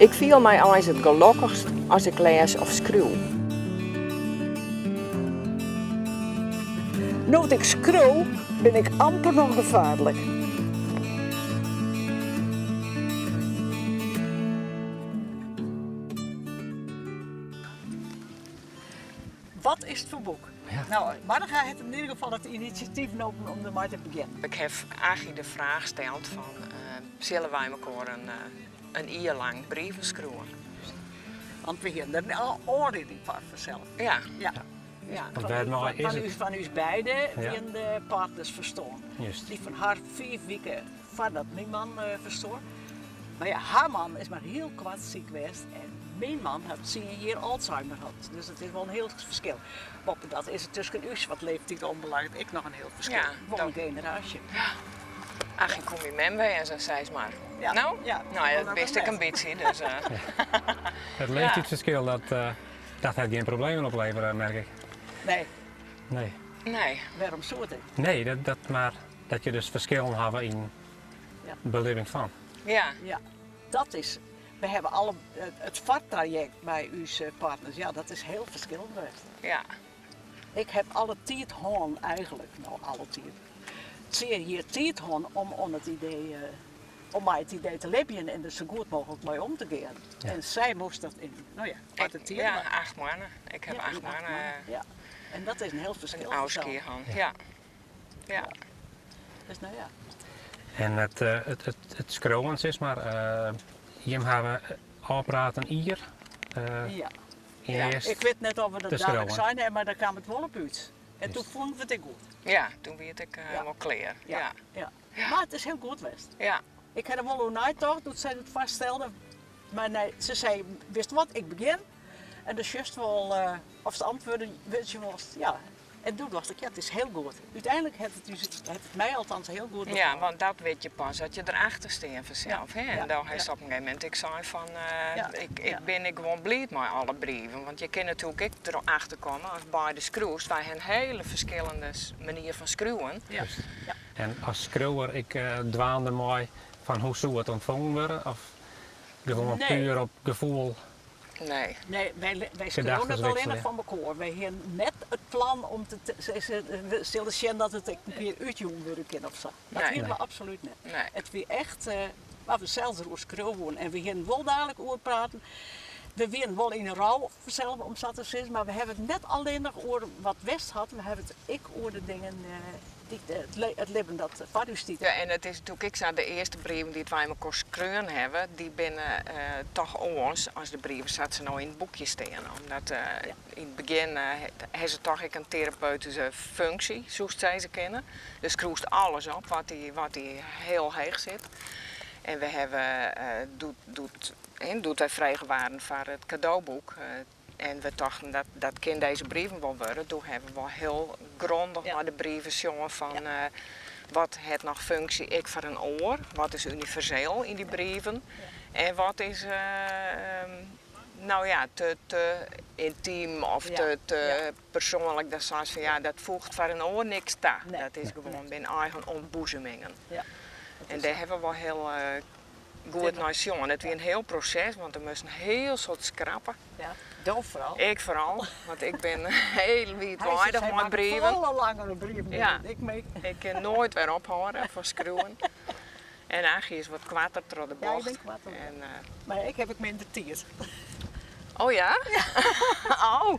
Ik voel mij als het gelukkigst als ik lees of schreeuw. Nu ik schreeuw, ben ik amper nog gevaarlijk. Wat is het voor boek? Ja. Nou, Marga heeft in ieder geval het initiatief genomen om ermee te beginnen. Ik heb Achie de vraag gesteld van, zullen wij elkaar een jaar lang brieven schreeuwen? Want we hebben er al oren in die part vanzelf. Ja. Ja. Ja, Want wij hebben al van u beiden Ja. in de partners verstaan. Juist. Die van haar 4 weken voordat mijn man verstoor. Maar ja, haar man is maar heel kwart ziek geweest en mijn man heeft 10 jaar Alzheimer gehad. Dus het is wel een heel verschil. Boven dat is het tussen u, wat leeftijd onbelangrijk, ik nog een heel verschil. Ja, Gewoon een dat- generatie. Achie, kom je met mij en zo zei ze maar. Ja. Nou? Ja, Nou ja, dat dat wist wel ik een net. beetje. Dus, Het leeftijdsverschil, dat heeft geen problemen opleveren, merk ik. Nee, Nee. nee. waarom zo het? Nee, maar dat je dus verschillen hebben in Ja. beleving van. Ja. Ja, dat is. We hebben alle, het vaartraject bij uw partners, ja, dat is heel verschillend geweest. Ja. Ik heb alle tijd gehad eigenlijk, nou alle tijd. 10 jaar tijd gehad om het idee, om mij het idee te leven en er zo goed mogelijk mee om te gaan. Ja. En zij moest dat in, nou ja, wat het hier Ja, 8 maanden. Ik heb 8 in maanden ja. En dat is een heel verschil. een oude keer gehad. Ja. Ja. Dus nou ja. En het scrollen is maar, je hebben afpraten hier. Ja. In Ja, eerst ik weet net of we te dat dadelijk schreeuwen. zijn, maar daar kwam het wel op uit. En Yes. toen vonden we het goed. Ja, toen werd ik Ja. wel klaar. Ja. Ja. Ja. Maar het is heel goed geweest. Ja. Ik had er wel een uittocht toen zij het vaststelde. Maar nee, ze zei, wist wat, ik begin. En dus juist wel, of ze antwoorden, weet je wel, ja. En toen dacht ik, ja, het is heel goed. Uiteindelijk heeft het mij althans heel goed Ja, bevallen. want dat weet je pas, dat je erachter staat vanzelf. Hè? Ja, En dan ja. is op een gegeven moment, ik zei van, Ja, ik ben gewoon blij met alle brieven. Want je kan natuurlijk ook erachter komen, als bij de screws, wij hebben een hele verschillende manier van screwen. Ja. Ja. En als schreeuwer, ik dwaande mooi van hoe zou het ontvangen worden? Of gewoon Nee. puur op gevoel? Nee. Nee, wij schreeuwen het alleen Gedachteniswisselen. nog van elkaar. Wij hebben net het plan om we stelden zien dat het een keer uitjongen willen kunnen of zo. Dat Nee. hebben we absoluut niet. Nee. Het weer echt, waar we zelfs over schreeuwen en we gaan wel dadelijk over praten. We zijn wel in een rouw zelf om zo te zeggen, maar we hebben het net alleen nog over wat West had. We hebben het ik over de dingen, het leven dat voor u stiet. Ja, en het is natuurlijk, ik zei, de eerste brieven die wij elkaar schreeuwen hebben, die binnen toch anders als de brieven zat ze nou in het boekje staan. Omdat in het begin hebben ze toch een therapeutische functie, zoals zij ze kennen. Dus schroest alles op wat die heel heeg zit. En we hebben, doet hij vrijgewaren voor het cadeauboek. En we dachten dat kan deze brieven wel worden. Toen hebben we wel heel grondig Ja. naar de brieven jongen van wat heeft nog functie ik voor een oor, wat is universeel in die brieven en wat is nou ja, te intiem of Ja. te persoonlijk. Dat zoals van ja, dat voegt voor een oor niks toe. Nee. Dat is gewoon mijn eigen ontboezemingen. Ja. En daar hebben we wel heel goed naar jongen. Het is een heel proces, want er moesten heel soort schrappen. Ja. Doof vooral. Ik vooral, want ik ben heel wijdwaardig Hij met maakt brieven. volle langere brieven Ja. dan ik mee. Ik kan nooit weer ophouden van schreeuwen. En Achie is wat kwatter door de Ja, ik bocht. ben kwatter. En, Maar ik heb ik minder tiert. oh ja? Oh,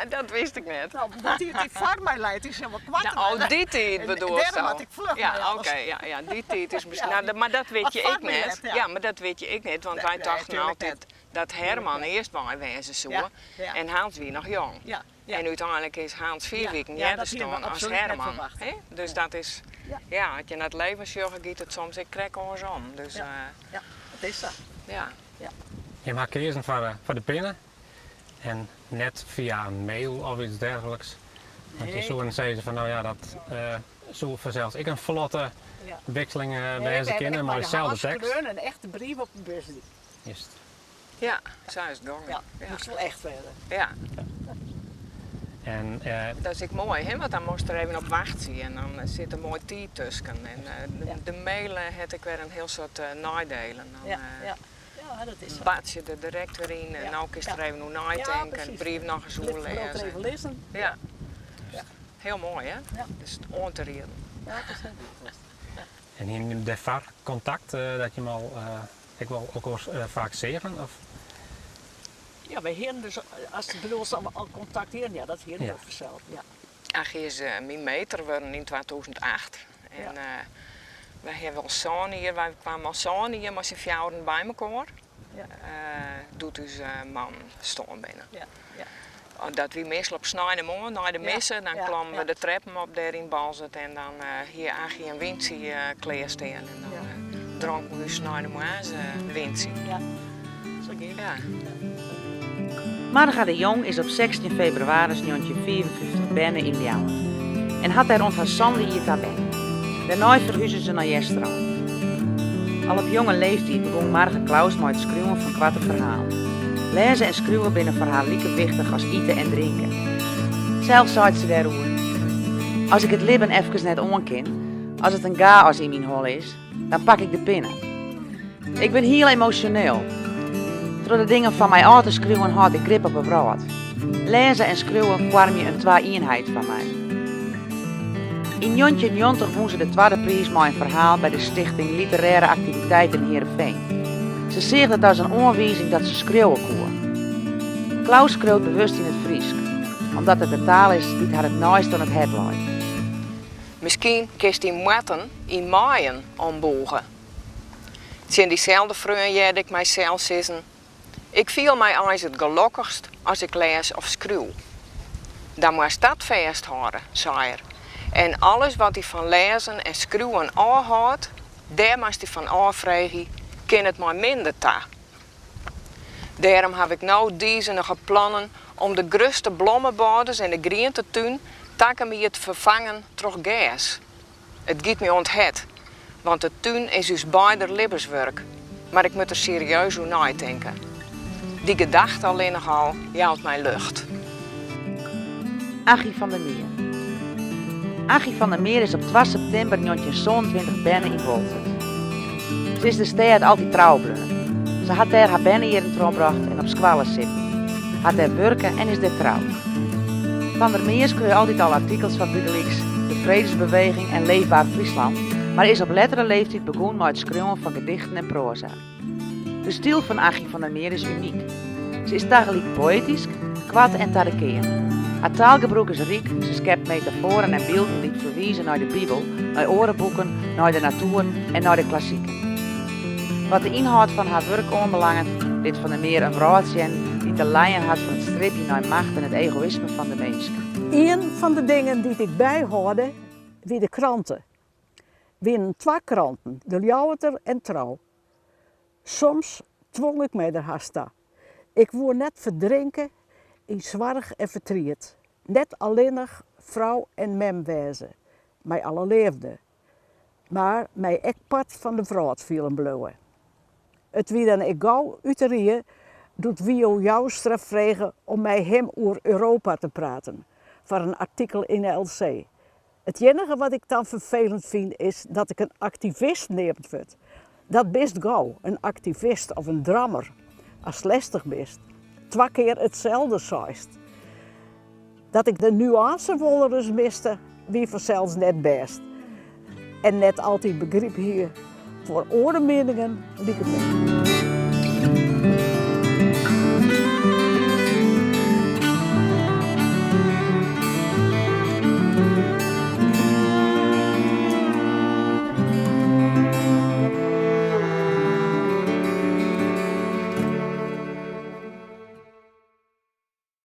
dat wist ik net. Nou, de tiert die voor mij leidt is helemaal kwatter. Nou, oh, die tijd bedoel je Daarom had ik vlug met Ja, alles. oké, ja, die tijd is misschien. Ja, Nou, maar dat weet wat je vaak ik meer net. hebt, ja. Ja, maar dat weet je ik net, want Nee, wij nee, dachten tuurlijk altijd dat Herman eerst bij wezen zou Ja, ja. en Hans weer nog jong. Ja, ja. En uiteindelijk is Hans 4 Ja, weken ja, ja, dat hebben we staan als absoluut net Herman. verwacht. Hè? Dus Ja. dat is, Ja. ja, als je naar het leven zorgt, gaat het soms ik krek ons om. Dus Ja. Ja, dat is dat. ja. Je mag kiezen voor de pinnen en net via een mail of iets dergelijks. Want je Nee. zou dan zeggen van nou ja, dat zo vanzelfs ik een vlotte Ja. wisseling Nee, bij we ze hebben kennen, echt maar bij de dezelfde tekst. haarskleur een echte brief op de bus. Juist. Ja, zo is het gangen. Ja, Ja. moest wel echt verder. Ja. En Dat is ik mooi, hè? Want dan moest er even op wachten en dan zit er mooi tijd tussen. En Ja. de mailen had ik weer een heel soort nadelen. Dan, Ja, ja. Ja, Ja, dat is zo. bad je er direct weer in en Ja, nou kun je er ja. even nog Ja, nadenken en de precies. brief nog eens Ligt hoe er wel lezen. even lezen. Ja. Ja. Heel mooi hè? Ja. Dus on te reden. Ja, dat is het. En hier de VAR contact, dat je hem al, ik wil ook wel vaak zeggen? Of? Ja, wij hebben dus, als de bedoel al contacteren, ja, dat hebben we Ja. vanzelf. Ja. Ach is mijn meter werden in 2008. En wij hebben wel zo'n hier, wij kwamen al zo'n hier met z'n vieren bij elkaar. Ja. Doet dus man staan binnen. Ja. Ja. Dat we meestal op snijden morgen naar de Ja, missen, dan ja, klommen ja. we de treppen op daar in Balzert en dan hier Achie en Wincy klaarstaan. En dan dronken we snijden morgen Wincy. Ja. Zo gaat het. Ja. Marga de Jong is op 16 februari 1954 binnen in Ljouwen en had daar rond haar zonde hier daar binnen. Daarna verhuisde ze naar Jestro. Al op jonge leeftijd begon Marga Klaus met het schrijven van kwarte verhalen. Lezen en schrijven binnen voor haar lieke wichtig als eten en drinken. Zelf zei ze daarover: als ik het leven even net onken, als het een chaos in mijn hol is, dan pak ik de pinnen. Ik ben heel emotioneel. Door de dingen van mij uit te schreeuwen had ik grip op een brood. Lezen en schreeuwen kwam je een twee-eenheid van mij. In 1990 won ze de tweede prijs met een verhaal bij de Stichting Literaire Activiteiten in Heerenveen. Ze zegt het als een aanwijzing dat ze schreeuwen kon. Klaus schreeuwt bewust in het Fries, omdat het de taal is die haar het naaist aan het hart ligt. Misschien kist die matten in maaien ombogen. In diezelfde vreugde ik mijzelf zeggen: ik viel mij eens het gelukkigst als ik lees of schreeuw. Dan moest dat vasthouden, zei er. En alles wat hij van lezen en schreeuwen aanhoudt, daar moest hij van aanvragen, kan het maar minder ta. Daarom heb ik nou deze plannen om de grootste bloemenborders en de groentetuin takken me het vervangen door gas. Het giet me onthet, want de tuin is dus beider levenswerk. Maar ik moet er serieus over nadenken. Die gedachte alleen nogal jouwt mij lucht. Achie van der Meer. Achie van der Meer is op 2 september 1927 binnen in Woltert. Ze is de stad altijd trouw blijven. Ze had daar haar binnenjaren teruggebracht en op squallen zitten. Had daar werken en is daar trouw. Van der Meer schreef altijd al artikels van Budelix, de Vredesbeweging en Leefbaar Friesland, maar is op lettere leeftijd begonnen met het schrijven van gedichten en proza. De stijl van Achie van der Meer is uniek. Ze is tegelijk poëtisch, kwad en tadekeer. Haar taalgebruik is rijk, ze schept metaforen en beelden die verwijzen naar de Bijbel, naar orenboeken, naar de natuur en naar de klassieken. Wat de inhoud van haar werk aanbelangt, liet Van der Meer een vrouw zijn die te lijden had van het streepje naar macht en het egoïsme van de mens. Een van de dingen die ik bijhoorde, wie de kranten. Winnen 2 kranten, de Ljouwerter en Trouw. Soms dwong ik mij er haast aan. Ik word net verdrinken in zwarg en verdriet. Net alleenig vrouw en mem wezen. Mij alle leefde. Maar mij ek part van de vrouw vielen blauwen. Het wie dan ik gauw uit de rie, doet Wio Joustra vragen om mij hem over Europa te praten. Voor een artikel in de LC. Het enige wat ik dan vervelend vind is dat ik een activist neemt word. Dat best gauw, een activist of een drammer. Als lastig best. 2 keer hetzelfde zeist. Dat ik de nuance wel eens miste, wie vanzelfs net best. En net altijd begrip hier voor oordemeningen liep het niet.